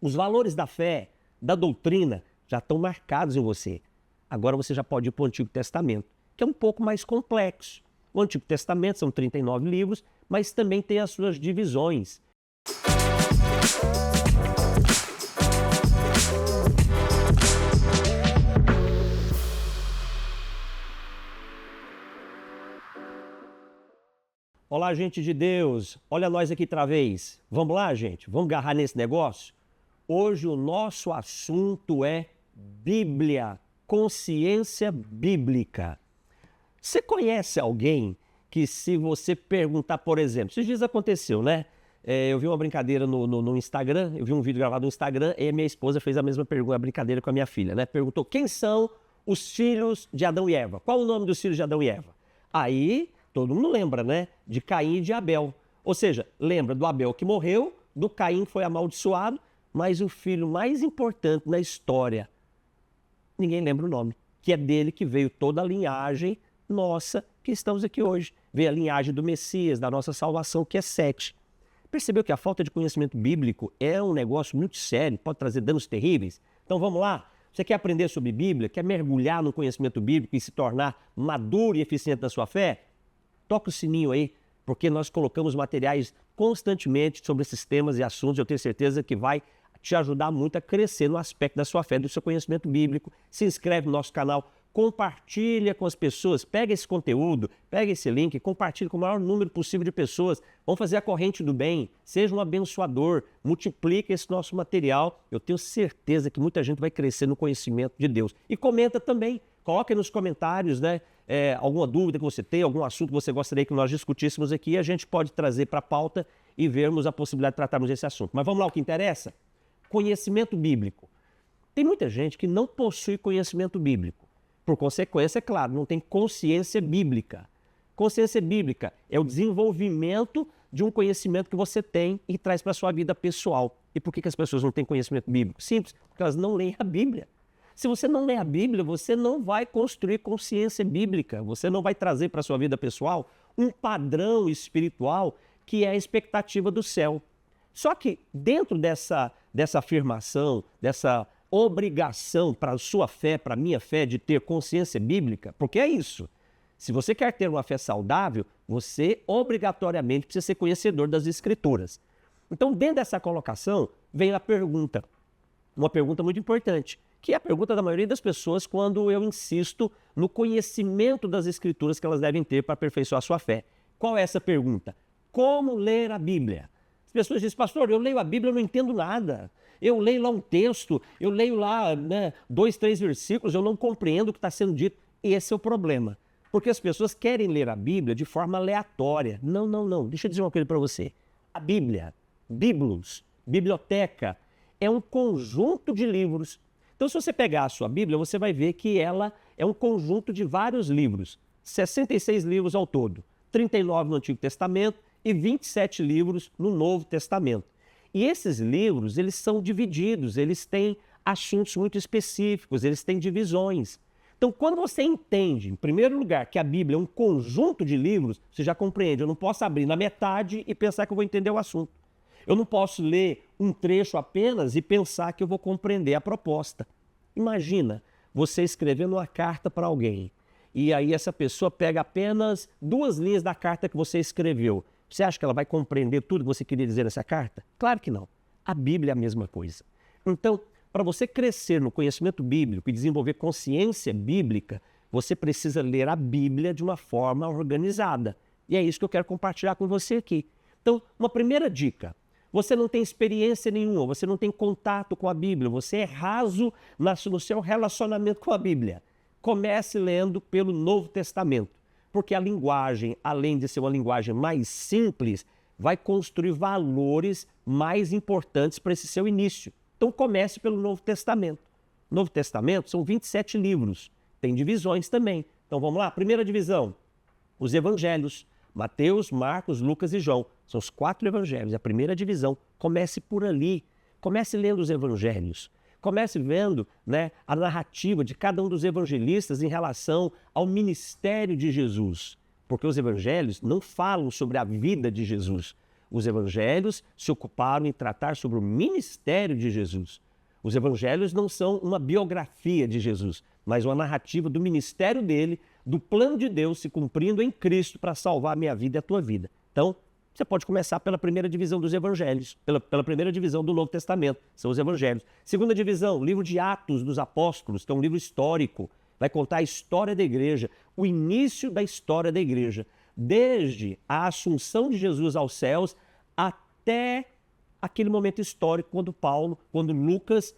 Os valores da fé, da doutrina, já estão marcados em você. Agora você já pode ir para o Antigo Testamento, que é um pouco mais complexo. O Antigo Testamento são 39 livros, mas também tem as suas divisões. Olá, gente de Deus, olha nós aqui outra vez. Vamos lá, gente? Vamos agarrar nesse negócio? Hoje o nosso assunto é Bíblia, consciência bíblica. Você conhece alguém que, se você perguntar, por exemplo, esses dias aconteceu, né? Eu vi uma brincadeira no Instagram, eu vi um vídeo gravado no Instagram e a minha esposa fez a mesma pergunta, a brincadeira com a minha filha, né? Perguntou quem são os filhos de Adão e Eva? Qual o nome dos filhos de Adão e Eva? Aí todo mundo lembra, né? De Caim e de Abel. Ou seja, lembra do Abel que morreu, do Caim que foi amaldiçoado, mas o filho mais importante na história, ninguém lembra o nome, que é dele que veio toda a linhagem nossa que estamos aqui hoje. Veio a linhagem do Messias, da nossa salvação, que é Sete. Percebeu que a falta de conhecimento bíblico é um negócio muito sério, pode trazer danos terríveis? Então vamos lá? Você quer aprender sobre Bíblia, quer mergulhar no conhecimento bíblico e se tornar maduro e eficiente na sua fé? Toca o sininho aí, porque nós colocamos materiais constantemente sobre esses temas e assuntos. Eu tenho certeza que vai te ajudar muito a crescer no aspecto da sua fé, do seu conhecimento bíblico. Se inscreve no nosso canal, compartilha com as pessoas, pega esse conteúdo, pega esse link, compartilha com o maior número possível de pessoas. Vamos fazer a corrente do bem, seja um abençoador, multiplica esse nosso material. Eu tenho certeza que muita gente vai crescer no conhecimento de Deus. E comenta também, coloque nos comentários, né? Alguma dúvida que você tem, algum assunto que você gostaria que nós discutíssemos aqui, a gente pode trazer para a pauta e vermos a possibilidade de tratarmos esse assunto. Mas vamos lá, o que interessa? Conhecimento bíblico. Tem muita gente que não possui conhecimento bíblico. Por consequência, é claro, não tem consciência bíblica. Consciência bíblica é o desenvolvimento de um conhecimento que você tem e traz para a sua vida pessoal. E por que as pessoas não têm conhecimento bíblico? Simples, porque elas não leem a Bíblia. Se você não lê a Bíblia, você não vai construir consciência bíblica, você não vai trazer para a sua vida pessoal um padrão espiritual que é a expectativa do céu. Só que dentro dessa afirmação, dessa obrigação para a sua fé, para a minha fé, de ter consciência bíblica, porque é isso. Se você quer ter uma fé saudável, você obrigatoriamente precisa ser conhecedor das Escrituras. Então, dentro dessa colocação, vem a pergunta, uma pergunta muito importante, que é a pergunta da maioria das pessoas quando eu insisto no conhecimento das Escrituras que elas devem ter para aperfeiçoar a sua fé. Qual é essa pergunta? Como ler a Bíblia? As pessoas dizem, pastor, eu leio a Bíblia, eu não entendo nada. Eu leio lá um texto, eu leio lá 2, 3 versículos, eu não compreendo o que está sendo dito. Esse é o problema. Porque as pessoas querem ler a Bíblia de forma aleatória. Não. Deixa eu dizer uma coisa para você. A Bíblia, biblos, biblioteca, é um conjunto de livros. Então, se você pegar a sua Bíblia, você vai ver que ela é um conjunto de vários livros. 66 livros ao todo. 39 no Antigo Testamento e 27 livros no Novo Testamento. E esses livros, eles são divididos, eles têm assuntos muito específicos, eles têm divisões. Então, quando você entende, em primeiro lugar, que a Bíblia é um conjunto de livros, você já compreende. Eu não posso abrir na metade e pensar que eu vou entender o assunto. Eu não posso ler um trecho apenas e pensar que eu vou compreender a proposta. Imagina você escrevendo uma carta para alguém e aí essa pessoa pega apenas 2 linhas da carta que você escreveu. Você acha que ela vai compreender tudo que você queria dizer nessa carta? Claro que não. A Bíblia é a mesma coisa. Então, para você crescer no conhecimento bíblico e desenvolver consciência bíblica, você precisa ler a Bíblia de uma forma organizada. E é isso que eu quero compartilhar com você aqui. Então, uma primeira dica. Você não tem experiência nenhuma, você não tem contato com a Bíblia, você é raso no seu relacionamento com a Bíblia. Comece lendo pelo Novo Testamento, porque a linguagem, além de ser uma linguagem mais simples, vai construir valores mais importantes para esse seu início. Então comece pelo Novo Testamento. Novo Testamento são 27 livros, tem divisões também. Então vamos lá, primeira divisão, os Evangelhos. Mateus, Marcos, Lucas e João. São os 4 evangelhos, a primeira divisão. Comece por ali. Comece lendo os evangelhos. Comece vendo a narrativa de cada um dos evangelistas em relação ao ministério de Jesus. Porque os evangelhos não falam sobre a vida de Jesus. Os evangelhos se ocuparam em tratar sobre o ministério de Jesus. Os evangelhos não são uma biografia de Jesus, mas uma narrativa do ministério dele, do plano de Deus se cumprindo em Cristo para salvar a minha vida e a tua vida. Então, você pode começar pela primeira divisão dos evangelhos, pela primeira divisão do Novo Testamento, são os evangelhos. Segunda divisão, livro de Atos dos Apóstolos, que é um livro histórico, vai contar a história da igreja, o início da história da igreja, desde a assunção de Jesus aos céus até aquele momento histórico quando Lucas,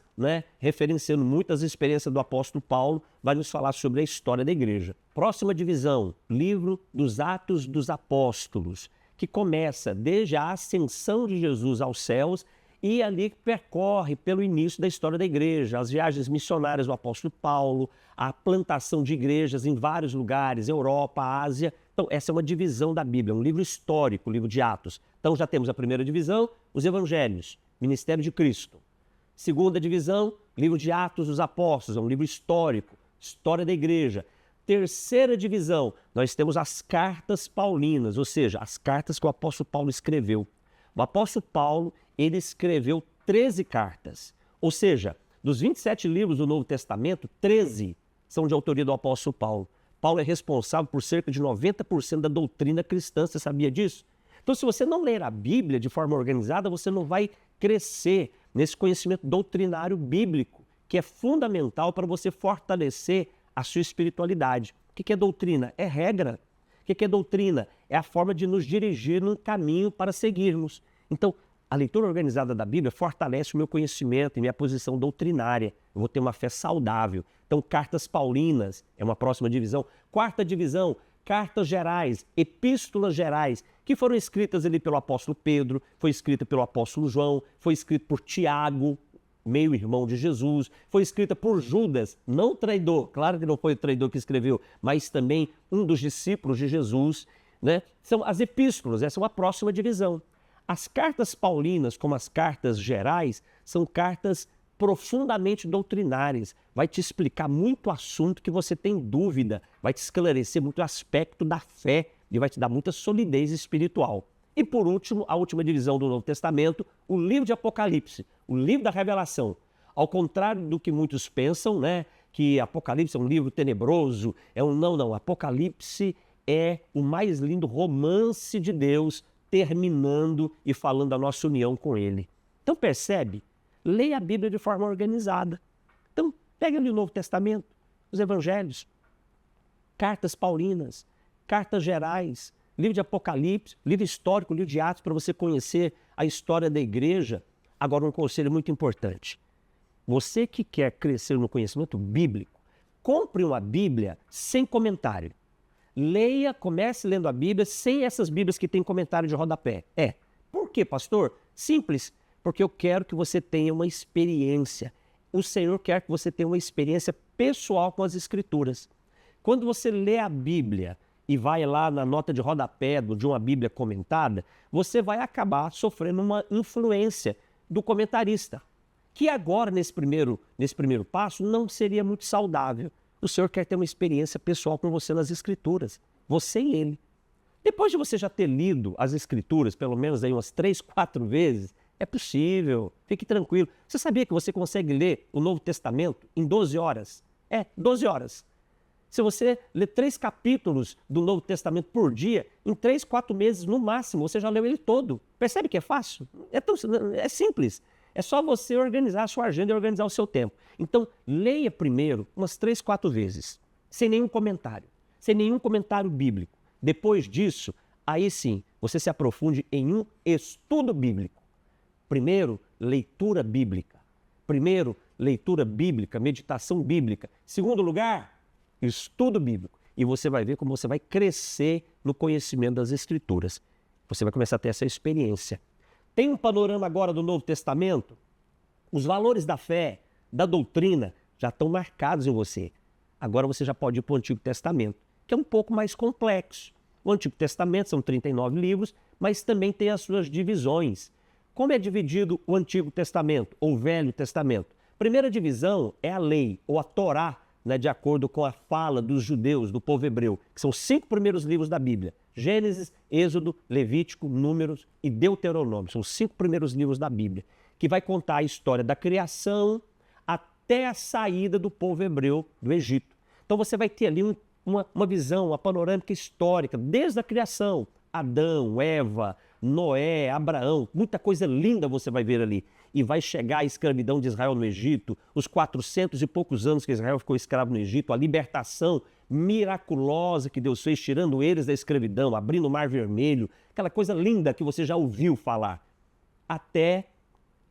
referenciando muitas experiências do apóstolo Paulo, vai nos falar sobre a história da igreja. Próxima divisão, livro dos Atos dos Apóstolos, que começa desde a ascensão de Jesus aos céus e ali percorre pelo início da história da igreja, as viagens missionárias do apóstolo Paulo, a plantação de igrejas em vários lugares, Europa, Ásia. Então, essa é uma divisão da Bíblia, um livro histórico, o livro de Atos. Então, já temos a primeira divisão, os evangelhos, ministério de Cristo. Segunda divisão, livro de Atos dos Apóstolos, é um livro histórico, história da igreja. Terceira divisão, nós temos as cartas paulinas, ou seja, as cartas que o apóstolo Paulo escreveu. O apóstolo Paulo, ele escreveu 13 cartas, ou seja, dos 27 livros do Novo Testamento, 13 são de autoria do apóstolo Paulo. Paulo é responsável por cerca de 90% da doutrina cristã, você sabia disso? Então, se você não ler a Bíblia de forma organizada, você não vai crescer nesse conhecimento doutrinário bíblico, que é fundamental para você fortalecer a sua espiritualidade. O que é doutrina? É regra. O que é doutrina? É a forma de nos dirigir num caminho para seguirmos. Então, a leitura organizada da Bíblia fortalece o meu conhecimento e minha posição doutrinária. Eu vou ter uma fé saudável. Então, cartas paulinas é uma próxima divisão. Quarta divisão, cartas gerais, epístolas gerais, que foram escritas ali pelo apóstolo Pedro, foi escrita pelo apóstolo João, foi escrita por Tiago, meio-irmão de Jesus, foi escrita por Judas, não traidor, claro que não foi o traidor que escreveu, mas também um dos discípulos de Jesus, São as epístolas, essa é uma próxima divisão. As cartas paulinas, como as cartas gerais, são cartas profundamente doutrinárias, vai te explicar muito assunto que você tem dúvida, vai te esclarecer muito aspecto da fé e vai te dar muita solidez espiritual. E por último, a última divisão do Novo Testamento, o livro de Apocalipse, o livro da revelação. Ao contrário do que muitos pensam, que Apocalipse é um livro tenebroso, não, Apocalipse é o mais lindo romance de Deus, terminando e falando da nossa união com Ele. Então percebe? Leia a Bíblia de forma organizada. Então pega ali o Novo Testamento, os Evangelhos, cartas paulinas, cartas gerais, livro de Apocalipse, livro histórico, livro de Atos, para você conhecer a história da igreja. Agora, um conselho muito importante. Você que quer crescer no conhecimento bíblico, compre uma Bíblia sem comentário. Leia, comece lendo a Bíblia sem essas Bíblias que têm comentário de rodapé. Por quê, pastor? Simples, porque eu quero que você tenha uma experiência. O Senhor quer que você tenha uma experiência pessoal com as Escrituras. Quando você lê a Bíblia e vai lá na nota de rodapé de uma Bíblia comentada, você vai acabar sofrendo uma influência do comentarista, que agora, nesse primeiro passo, não seria muito saudável. O Senhor quer ter uma experiência pessoal com você nas Escrituras, você e Ele. Depois de você já ter lido as Escrituras, pelo menos aí umas 3, 4 vezes, é possível, fique tranquilo. Você sabia que você consegue ler o Novo Testamento em 12 horas? 12 horas. Se você ler 3 capítulos do Novo Testamento por dia, em 3, 4 meses no máximo, você já leu ele todo. Percebe que é fácil? É simples. É só você organizar a sua agenda e organizar o seu tempo. Então, leia primeiro umas 3, 4 vezes, sem nenhum comentário bíblico. Depois disso, aí sim, você se aprofunde em um estudo bíblico. Primeiro, leitura bíblica. Meditação bíblica. Segundo lugar, estudo bíblico. E você vai ver como você vai crescer no conhecimento das Escrituras. Você vai começar a ter essa experiência. Tem um panorama agora do Novo Testamento? Os valores da fé, da doutrina, já estão marcados em você. Agora você já pode ir para o Antigo Testamento, que é um pouco mais complexo. O Antigo Testamento são 39 livros, mas também tem as suas divisões. Como é dividido o Antigo Testamento ou o Velho Testamento? Primeira divisão é a lei, ou a Torá, de acordo com a fala dos judeus, do povo hebreu, que são os 5 primeiros livros da Bíblia. Gênesis, Êxodo, Levítico, Números e Deuteronômio. São os 5 primeiros livros da Bíblia, que vai contar a história da criação até a saída do povo hebreu do Egito. Então você vai ter ali uma visão, uma panorâmica histórica, desde a criação, Adão, Eva, Noé, Abraão, muita coisa linda você vai ver ali. E vai chegar a escravidão de Israel no Egito, os 400 e poucos anos que Israel ficou escravo no Egito, a libertação miraculosa que Deus fez, tirando eles da escravidão, abrindo o Mar Vermelho, aquela coisa linda que você já ouviu falar, até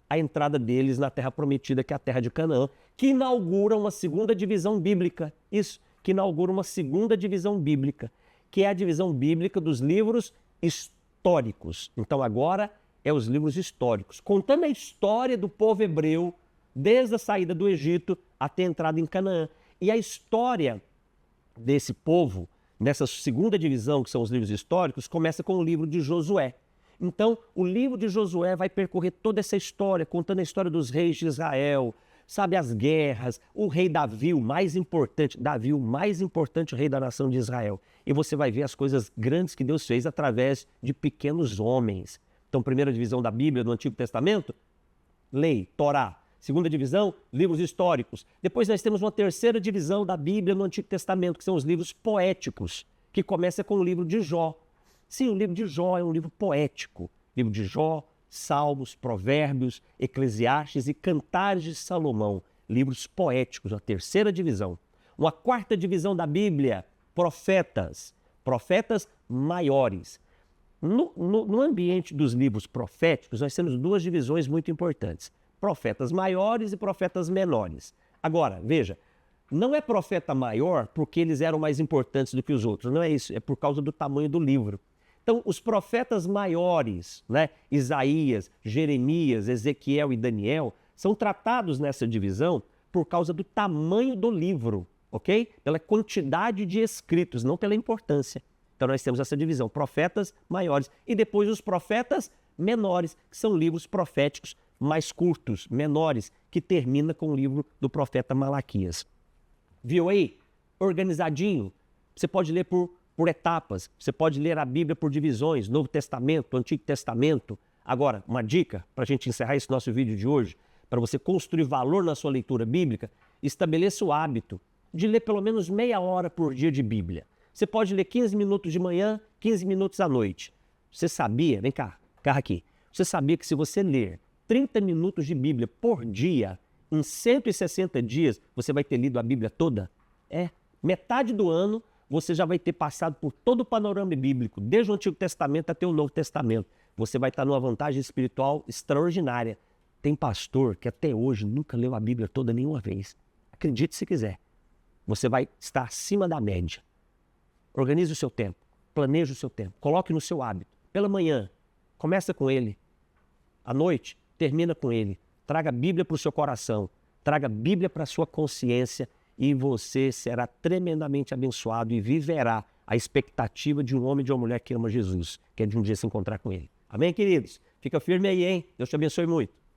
a entrada deles na Terra Prometida, que é a Terra de Canaã, que inaugura uma segunda divisão bíblica. Isso, que inaugura uma segunda divisão bíblica, que é a divisão bíblica dos livros históricos. Então agora é os livros históricos, contando a história do povo hebreu, desde a saída do Egito até a entrada em Canaã. E a história desse povo, nessa segunda divisão, que são os livros históricos, começa com o livro de Josué. Então, o livro de Josué vai percorrer toda essa história, contando a história dos reis de Israel, sabe, as guerras, o rei Davi, o mais importante rei da nação de Israel. E você vai ver as coisas grandes que Deus fez através de pequenos homens. Então, primeira divisão da Bíblia do Antigo Testamento, lei, Torá. Segunda divisão, livros históricos. Depois nós temos uma terceira divisão da Bíblia no Antigo Testamento, que são os livros poéticos, que começa com o livro de Jó. Sim, o livro de Jó é um livro poético. Livro de Jó, Salmos, Provérbios, Eclesiastes e Cantares de Salomão. Livros poéticos, a terceira divisão. Uma quarta divisão da Bíblia, profetas. Profetas maiores. No ambiente dos livros proféticos, nós temos duas divisões muito importantes. Profetas maiores e profetas menores. Agora, veja, não é profeta maior porque eles eram mais importantes do que os outros. Não é isso, é por causa do tamanho do livro. Então, os profetas maiores, né, Isaías, Jeremias, Ezequiel e Daniel, são tratados nessa divisão por causa do tamanho do livro, ok? Pela quantidade de escritos, não pela importância. Então, nós temos essa divisão, profetas maiores. E depois os profetas menores, que são livros proféticos mais curtos, menores, que termina com o livro do profeta Malaquias. Viu aí? Organizadinho. Você pode ler por etapas, você pode ler a Bíblia por divisões, Novo Testamento, Antigo Testamento. Agora, uma dica para a gente encerrar esse nosso vídeo de hoje, para você construir valor na sua leitura bíblica, estabeleça o hábito de ler pelo menos meia hora por dia de Bíblia. Você pode ler 15 minutos de manhã, 15 minutos à noite. Você sabia, vem cá, aqui, você sabia que se você ler 30 minutos de Bíblia por dia, em 160 dias, você vai ter lido a Bíblia toda? Metade do ano você já vai ter passado por todo o panorama bíblico, desde o Antigo Testamento até o Novo Testamento. Você vai estar numa vantagem espiritual extraordinária. Tem pastor que até hoje nunca leu a Bíblia toda nenhuma vez. Acredite se quiser. Você vai estar acima da média. Organize o seu tempo, planeje o seu tempo, coloque no seu hábito. Pela manhã, começa com ele. À noite, termina com ele. Traga a Bíblia para o seu coração, traga a Bíblia para a sua consciência e você será tremendamente abençoado e viverá a expectativa de um homem e de uma mulher que ama Jesus, que é de um dia se encontrar com ele. Amém, queridos? Fica firme aí, hein? Deus te abençoe muito.